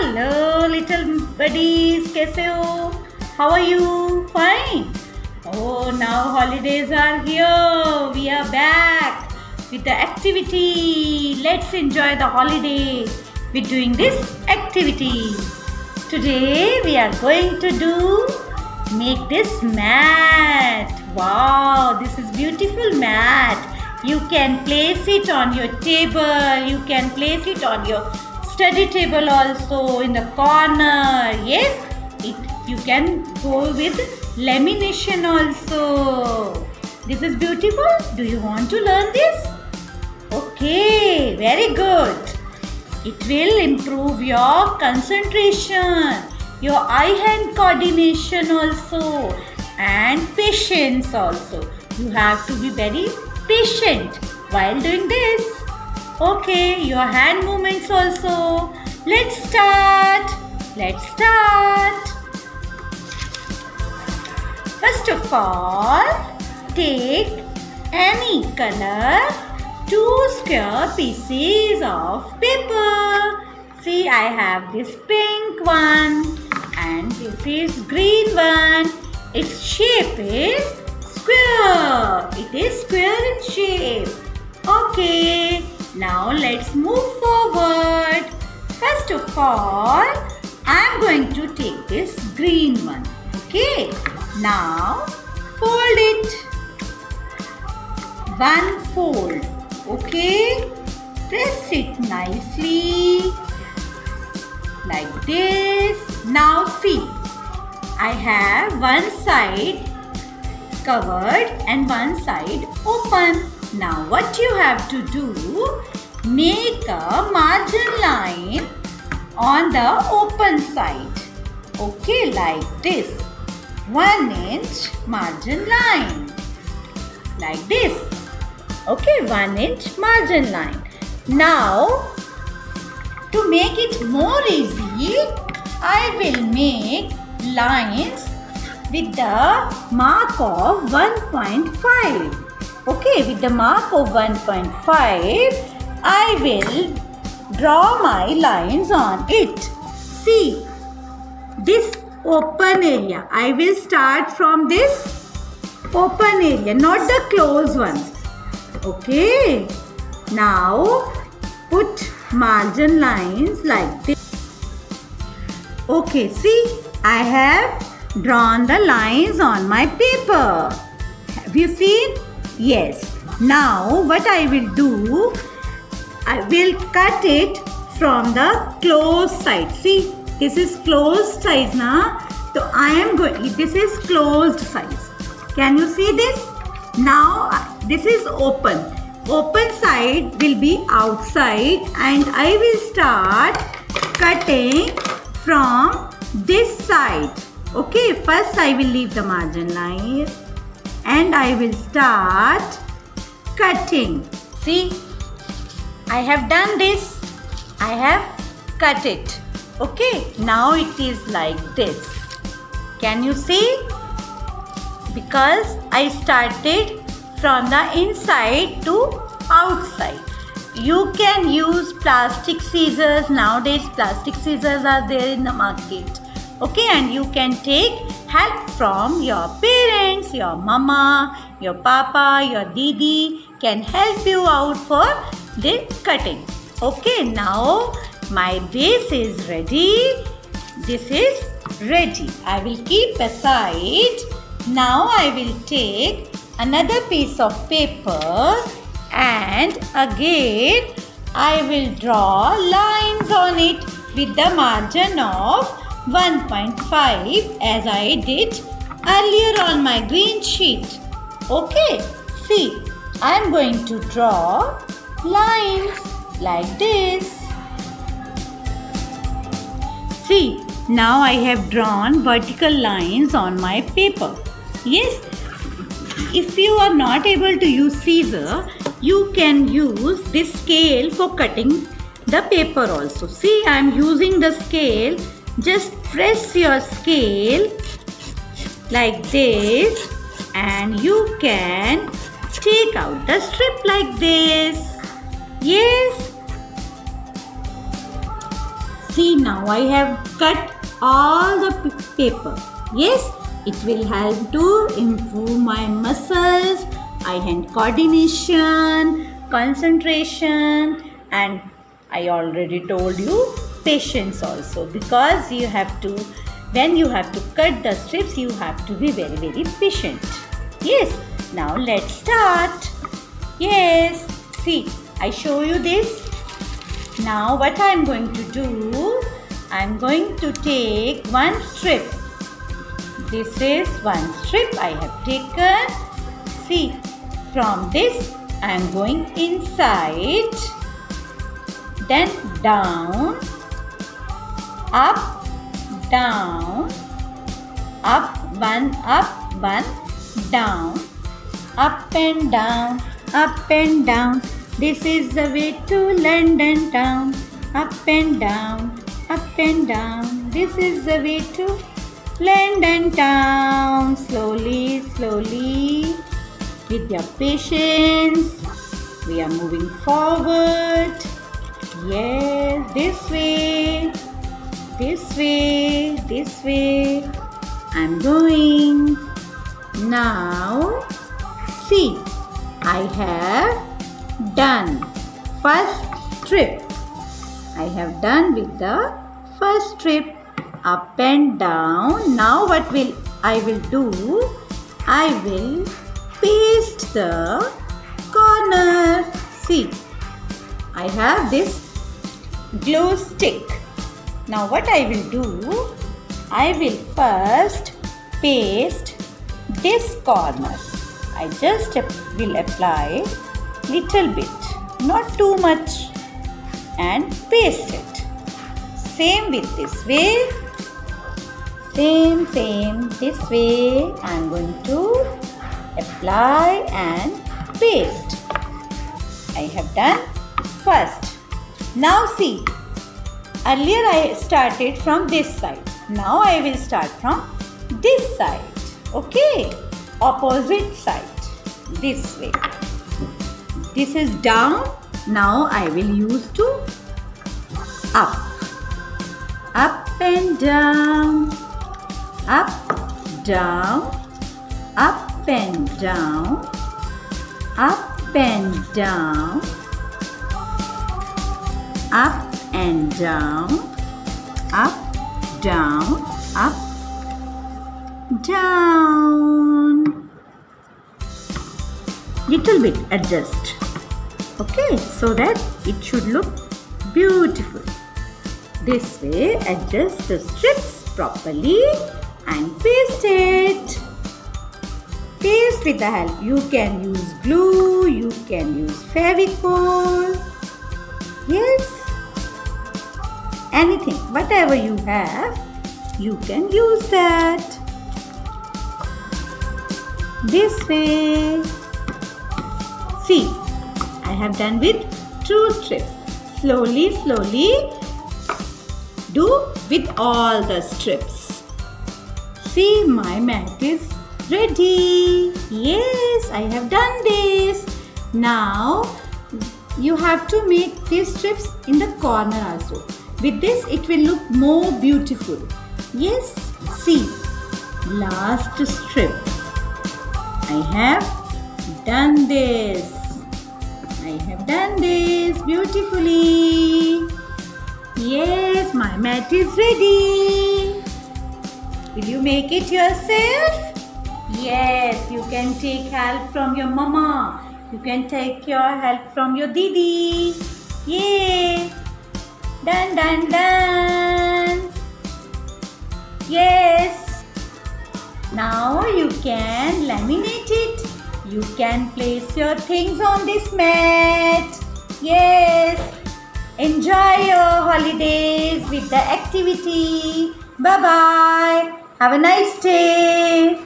Hello little buddies, कैसे हो? How are you? Fine. Oh, now holidays are here. We are back with the activity. Let's enjoy the holiday with doing this activity. Today we are going to make this mat. Wow, this is beautiful mat. You can place it on your table. You can place it on your study table also in the corner. Yes, you can go with lamination also. This is beautiful. Do you want to learn this? Okay, very good. It will improve your concentration, your eye-hand coordination also, and patience also. You have to be very patient while doing this. Okay, your hand movements also. Let's start. First of all, take any color 2 square pieces of paper. See, I have this pink one and this is green one. Its shape is square. It is square in shape. Okay, now let's move forward. First of all, I am going to take this green one. Okay, now fold it. One fold. Okay, press it nicely like this. Now see, I have one side covered and one side open. Now what you have to do, make a margin line on the open side. Okay, like this. 1 inch margin line. Like this. Okay, 1 inch margin line. Now, to make it more easy, I will make lines with the mark of 1.5. Okay, with the mark of 1.5, I will draw my lines on it. See, this open area. I will start from this open area, not the closed one. Okay, now put margin lines like this. Okay, see, I have drawn the lines on my paper. Have you seen? Yes. Now what I will do, I will cut it from the closed side. See, this is closed size now. So I am going, this is closed size. Can you see this? Now this is open. Open side will be outside and I will start cutting from this side. Okay, first I will leave the margin line and I will start cutting. See, I have done this. I have cut it. Okay, now it is like this. Can you see? Because I started from the inside to outside. You can use plastic scissors. Nowadays plastic scissors are there in the market. Okay, and you can take help from your parents, your mama, your papa, your didi can help you out for the cutting. Okay, now my base is ready. This is ready. I will keep aside. Now I will take another piece of paper and again I will draw lines on it with the margin of 1.5 as I did earlier on my green sheet. Okay, see, I am going to draw lines like this. See, now I have drawn vertical lines on my paper. Yes, if you are not able to use scissor, you can use this scale for cutting the paper also. See, I am using the scale. Just press your scale like this and you can take out the strip like this. Yes. See, now I have cut all the paper. Yes, it will help to improve my muscles, eye-hand coordination, concentration, and I already told you patience also, because you have to, when you have to cut the strips, you have to be very, very patient. Yes, now let's start. Yes, see, I show you this. Now what I am going to do, I am going to take one strip. This is one strip I have taken. See, from this I am going inside, then down, up, down, up, one, down, up and down, up and down. This is the way to London town. Up and down, up and down. This is the way to London town. Slowly, slowly, with your patience, we are moving forward. Yes, this way, this way, this way. I'm going. Now, see, I have done first strip. I have done with the first strip, up and down. Now what I will do? I will paste the corner. See, I have this glue stick. Now what I will do? I will first paste this corner. I just will apply little bit, not too much, and paste it. Same with this way. Same this way. I am going to apply and paste. I have done first. Now see, earlier I started from this side. Now I will start from this side. Okay, opposite side. This way. This is down. Now I will use to up. Up and down. Up, down. Up and down. Up and down. Up and down. Up, down. Up, down. Little bit adjust. Okay, so that it should look beautiful. This way, adjust the strips properly and paste it. Paste with the help. You can use glue, you can use Fevicol. Yes, anything, whatever you have, you can use that. This way. See, I have done with 2 strips. Slowly, slowly do with all the strips. See, my mat is ready. Yes, I have done this. Now, you have to make these strips in the corner also. With this, it will look more beautiful. Yes, see, last strip. I have done this. I have done this beautifully. Yes, my mat is ready. Will you make it yourself? Yes, you can take help from your mama. You can take your help from your didi. Yay! Done, done, done. Yes. Now you can laminate it. You can place your things on this mat. Yes. Enjoy your holidays with the activity. Bye-bye. Have a nice day.